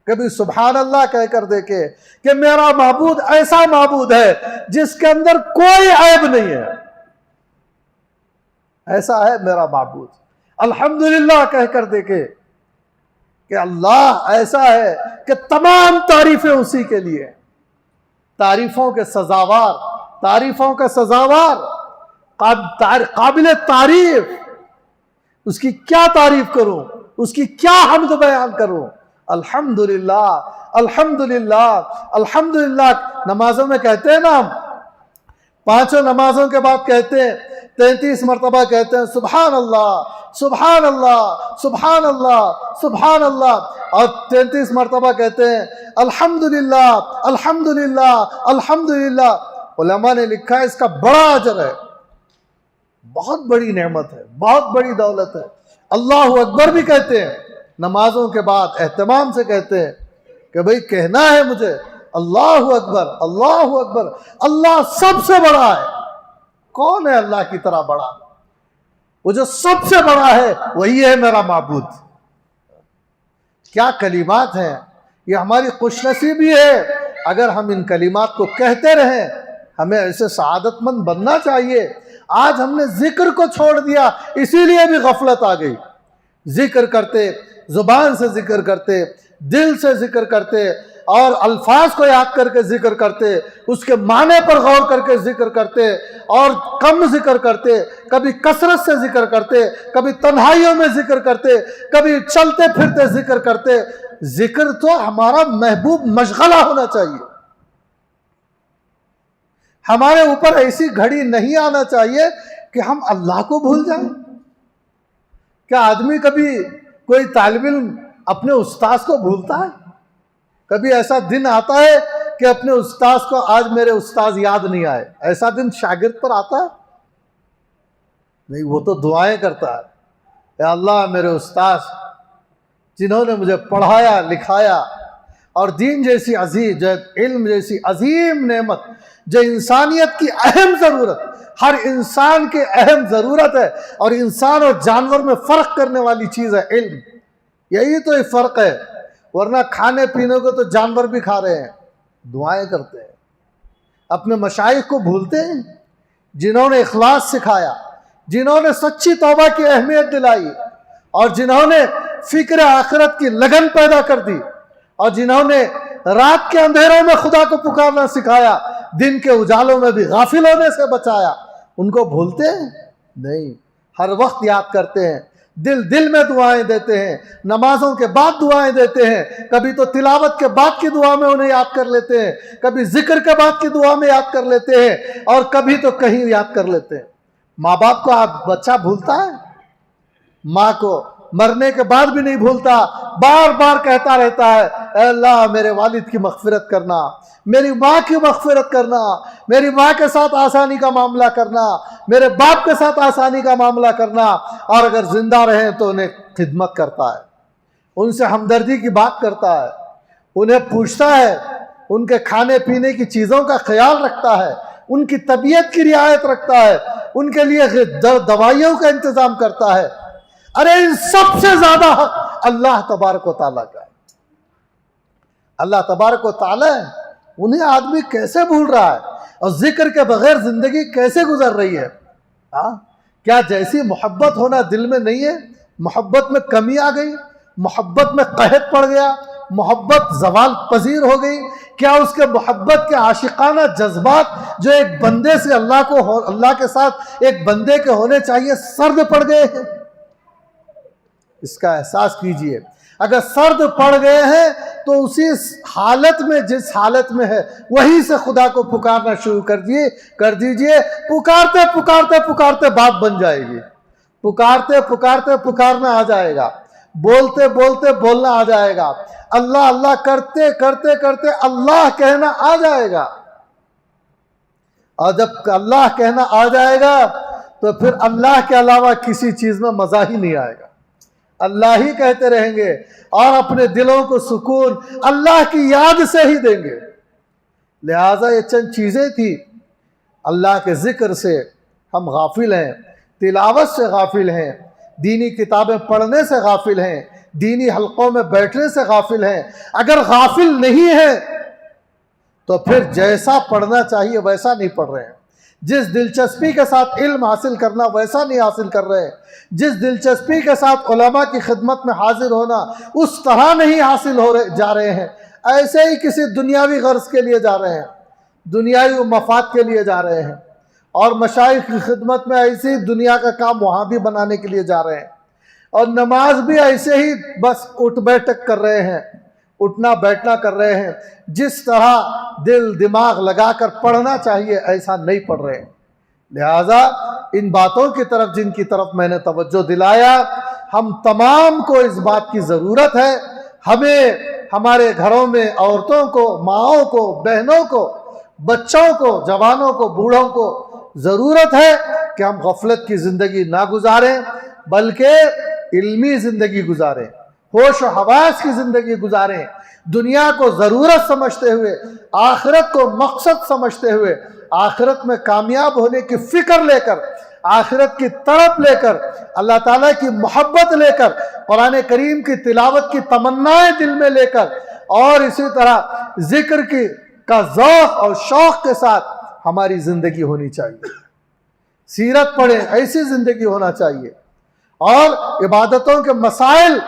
کبھی سبحان اللہ کہہ کر دیکھے کہ میرا معبود ایسا معبود ہے جس کے اندر کوئی عیب نہیں ہے، ایسا ہے میرا معبود۔ الحمدللہ کہہ کر دیکھے کہ اللہ ایسا ہے کہ تمام تعریفیں اسی کے لیے، تعریفوں کے سزاوار، تعریفوں کا سزاوار، قابل تعریف، اس کی کیا تعریف کروں، اس کی کیا حمد بیان کروں۔ الحمدللہ الحمدللہ الحمدللہ نمازوں میں کہتے ہیں نا ہم، 5 نمازوں کے بعد کہتے ہیں، 33 مرتبہ کہتے ہیں سبحان اللہ سبحان اللہ سبحان اللہ سبحان اللہ، اور 33 مرتبہ کہتے ہیں الحمدللہ الحمدللہ الحمدللہ۔ علماء نے لکھا ہے اس کا بڑا اجر ہے، بہت بڑی نعمت ہے، بہت بڑی دولت ہے۔ اللہ اکبر بھی کہتے ہیں نمازوں کے بعد، اہتمام سے کہتے ہیں کہ بھئی کہنا ہے مجھے اللہ اکبر اللہ اکبر۔ اللہ سب سے بڑا ہے، کون ہے اللہ کی طرح بڑا؟ وہ جو سب سے بڑا ہے وہی ہے میرا معبود۔ کیا کلمات ہیں، یہ ہماری خوش نصیبی ہے اگر ہم ان کلمات کو کہتے رہیں۔ ہمیں ایسے سعادت مند بننا چاہیے۔ آج ہم نے ذکر کو چھوڑ دیا، اسی لیے بھی غفلت آ گئی۔ ذکر کرتے، زبان سے ذکر کرتے، دل سے ذکر کرتے، اور الفاظ کو یاد کر کے ذکر کرتے، اس کے معنی پر غور کر کے ذکر کرتے، اور کم ذکر کرتے، کبھی کثرت سے ذکر کرتے، کبھی تنہائیوں میں ذکر کرتے، کبھی چلتے پھرتے ذکر کرتے۔ ذکر تو ہمارا محبوب مشغلہ ہونا چاہیے۔ ہمارے اوپر ایسی گھڑی نہیں آنا چاہیے کہ ہم اللہ کو بھول جائیں۔ کیا آدمی کبھی، کوئی طالب علم اپنے استاذ کو بھولتا ہے؟ کبھی ایسا دن آتا ہے کہ اپنے استاذ کو آج میرے استاذ یاد نہیں آئے؟ ایسا دن شاگرد پر آتا ہے؟ نہیں، وہ تو دعائیں کرتا ہے، اے اللہ میرے استاذ جنہوں نے مجھے پڑھایا لکھایا، اور دین جیسی عزیز، علم جیسی عظیم نعمت، جو انسانیت کی اہم ضرورت، ہر انسان کی اہم ضرورت ہے، اور انسان اور جانور میں فرق کرنے والی چیز ہے علم۔ یہی تو ایک فرق ہے، ورنہ کھانے پینے کو تو جانور بھی کھا رہے ہیں، دعائیں کرتے ہیں۔ اپنے مشائخ کو بھولتے ہیں جنہوں نے اخلاص سکھایا، جنہوں نے سچی توبہ کی اہمیت دلائی، اور جنہوں نے فکر آخرت کی لگن پیدا کر دی، اور جنہوں نے رات کے اندھیروں میں خدا کو پکارنا سکھایا، دن کے اجالوں میں بھی غافل ہونے سے بچایا۔ ان کو بھولتے ہیں؟ نہیں، ہر وقت یاد کرتے ہیں، دل میں دعائیں دیتے ہیں، نمازوں کے بعد دعائیں دیتے ہیں، کبھی تو تلاوت کے بعد کی دعا میں انہیں یاد کر لیتے ہیں، کبھی ذکر کے بعد کی دعا میں یاد کر لیتے ہیں، اور کبھی تو کہیں یاد کر لیتے ہیں۔ ماں باپ کو بچہ بھولتا ہے؟ ماں کو مرنے کے بعد بھی نہیں بھولتا، بار بار کہتا رہتا ہے اے اللہ میرے والد کی مغفرت کرنا، میری ماں کی مغفرت کرنا، میری ماں کے ساتھ آسانی کا معاملہ کرنا، میرے باپ کے ساتھ آسانی کا معاملہ کرنا، اور اگر زندہ رہیں تو انہیں خدمت کرتا ہے، ان سے ہمدردی کی بات کرتا ہے، انہیں پوچھتا ہے، ان کے کھانے پینے کی چیزوں کا خیال رکھتا ہے، ان کی طبیعت کی رعایت رکھتا ہے، ان کے لیے دوائیوں کا انتظام کرتا ہے۔ ارے ان سب سے زیادہ حق اللہ تبارک و تعالیٰ کا ہے۔ اللہ تبارک و تعالیٰ ہے، انہیں آدمی کیسے بھول رہا ہے، اور ذکر کے بغیر زندگی کیسے گزر رہی ہے؟ کیا جیسی محبت ہونا دل میں نہیں ہے، محبت میں کمی آ گئی، محبت میں قحط پڑ گیا، محبت زوال پذیر ہو گئی؟ کیا اس کے محبت کے عاشقانہ جذبات جو ایک بندے سے اللہ کے ساتھ ایک بندے کے ہونے چاہیے سرد پڑ گئے ہیں؟ اس کا احساس کیجئے۔ اگر سرد پڑ گئے ہیں تو اسی حالت میں، جس حالت میں ہے وہیں سے خدا کو پکارنا شروع کر دیجئے۔ پکارتے پکارتے پکارتے بات بن جائے گی، پکارتے پکارتے پکارنا آ جائے گا، بولتے بولتے بولنا آ جائے گا، اللہ اللہ کرتے کرتے کرتے اللہ کہنا آ جائے گا، اور جب اللہ کہنا آ جائے گا تو پھر اللہ کے علاوہ کسی چیز میں مزہ ہی نہیں آئے گا، اللہ ہی کہتے رہیں گے، اور اپنے دلوں کو سکون اللہ کی یاد سے ہی دیں گے۔ لہٰذا یہ چند چیزیں تھی، اللہ کے ذکر سے ہم غافل ہیں، تلاوت سے غافل ہیں، دینی کتابیں پڑھنے سے غافل ہیں، دینی حلقوں میں بیٹھنے سے غافل ہیں. اگر غافل نہیں ہیں تو پھر جیسا پڑھنا چاہیے ویسا نہیں پڑھ رہے ہیں. جس دلچسپی کے ساتھ علم حاصل کرنا ویسا نہیں حاصل کر رہے ہیں. جس دلچسپی کے ساتھ علماء کی خدمت میں حاضر ہونا اس طرح نہیں حاصل جا رہے ہیں. ایسے ہی کسی دنیاوی غرض کے لیے جا رہے ہیں, دنیاوی مفاد کے لیے جا رہے ہیں, اور مشائخ کی خدمت میں ایسی دنیا کا کام وہاں بھی بنانے کے لیے جا رہے ہیں. اور نماز بھی ایسے ہی بس اٹھ بیٹھک کر رہے ہیں, اٹھنا بیٹھنا کر رہے ہیں. جس طرح دل دماغ لگا کر پڑھنا چاہیے ایسا نہیں پڑھ رہے ہیں. لہذا ان باتوں کی طرف جن کی طرف میں نے توجہ دلایا, ہم تمام کو اس بات کی ضرورت ہے. ہمیں ہمارے گھروں میں عورتوں کو, ماؤں کو, بہنوں کو, بچوں کو, جوانوں کو, بوڑھوں کو ضرورت ہے کہ ہم غفلت کی زندگی نہ گزاریں بلکہ علمی زندگی گزاریں, ہوش و حواس کی زندگی گزاریں. دنیا کو ضرورت سمجھتے ہوئے, آخرت کو مقصد سمجھتے ہوئے, آخرت میں کامیاب ہونے کی فکر لے کر, آخرت کی طرف لے کر, اللہ تعالیٰ کی محبت لے کر, قرآن کریم کی تلاوت کی تمنائیں دل میں لے کر, اور اسی طرح ذکر کا ذوق اور شوق کے ساتھ ہماری زندگی ہونی چاہیے. سیرت پڑھیں, ایسی زندگی ہونا چاہیے. اور عبادتوں کے مسائل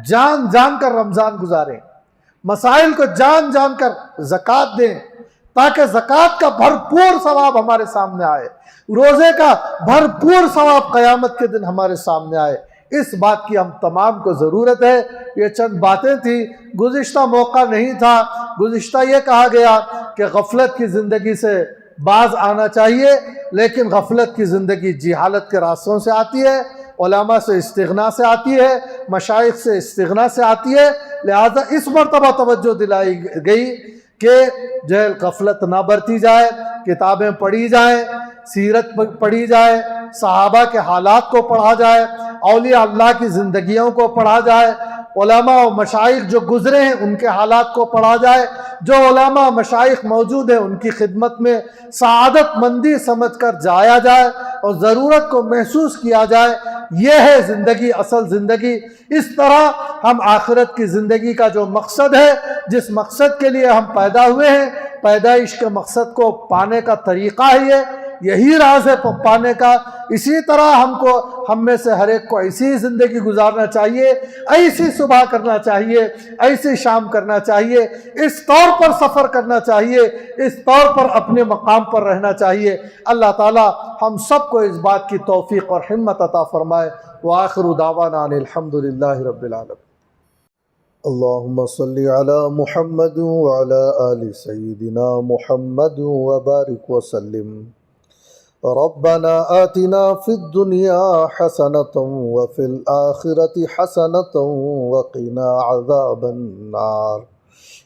جان جان کر رمضان گزاریں, مسائل کو جان جان کر زکوٰۃ دیں تاکہ زکوٰۃ کا بھرپور ثواب ہمارے سامنے آئے, روزے کا بھرپور ثواب قیامت کے دن ہمارے سامنے آئے. اس بات کی ہم تمام کو ضرورت ہے. یہ چند باتیں تھیں, گزشتہ موقع نہیں تھا. گزشتہ یہ کہا گیا کہ غفلت کی زندگی سے باز آنا چاہیے, لیکن غفلت کی زندگی جہالت کے راستوں سے آتی ہے, علماء سے استغنا سے آتی ہے, مشائخ سے استغنا سے آتی ہے. لہذا اس مرتبہ توجہ دلائی گئی کہ جو ہے غفلت نہ برتی جائے, کتابیں پڑھی جائیں, سیرت پڑھی جائے, صحابہ کے حالات کو پڑھا جائے, اولیاء اللہ کی زندگیوں کو پڑھا جائے, علماء و مشائخ جو گزرے ہیں ان کے حالات کو پڑھا جائے, جو علماء مشائخ موجود ہیں ان کی خدمت میں سعادت مندی سمجھ کر جایا جائے اور ضرورت کو محسوس کیا جائے. یہ ہے زندگی, اصل زندگی. اس طرح ہم آخرت کی زندگی کا جو مقصد ہے, جس مقصد کے لیے ہم پیدا ہوئے ہیں, پیدائش کے مقصد کو پانے کا طریقہ ہے یہی راز ہے پانے کا. اسی طرح ہم میں سے ہر ایک کو ایسی زندگی گزارنا چاہیے, ایسی صبح کرنا چاہیے, ایسی شام کرنا چاہیے, اس طور پر سفر کرنا چاہیے, اس طور پر اپنے مقام پر رہنا چاہیے. اللہ تعالی ہم سب کو اس بات کی توفیق اور ہمت عطا فرمائے. وآخر دعوانا ان الحمد للہ رب العالمین. اللہم صلی علی محمد وعلی آل سیدنا محمد وبارک وسلم. ربنا آتنا في الدنيا حسنة وفي الآخرة حسنة وقنا عذاب النار.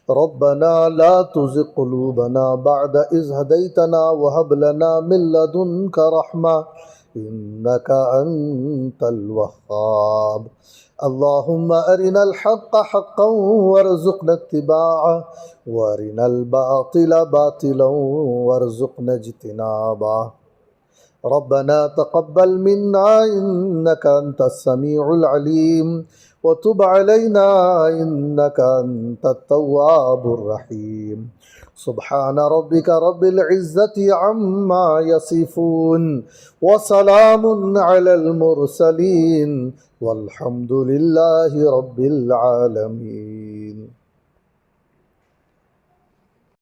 ربنا لا تزغ قلوبنا بعد إذ هديتنا وهب لنا من لدنك رحمة إنك أنت الوهاب. اللهم أرنا الحق حقا وارزقنا اتباعه وأرنا الباطل باطلا وارزقنا اجتنابه. ربنا تقبل منا إنك أنت السميع العليم وتب علينا إنك أنت التواب الرحيم. سبحان ربك رب العزة عما يصفون وسلام على المرسلين والحمد لله رب العالمين.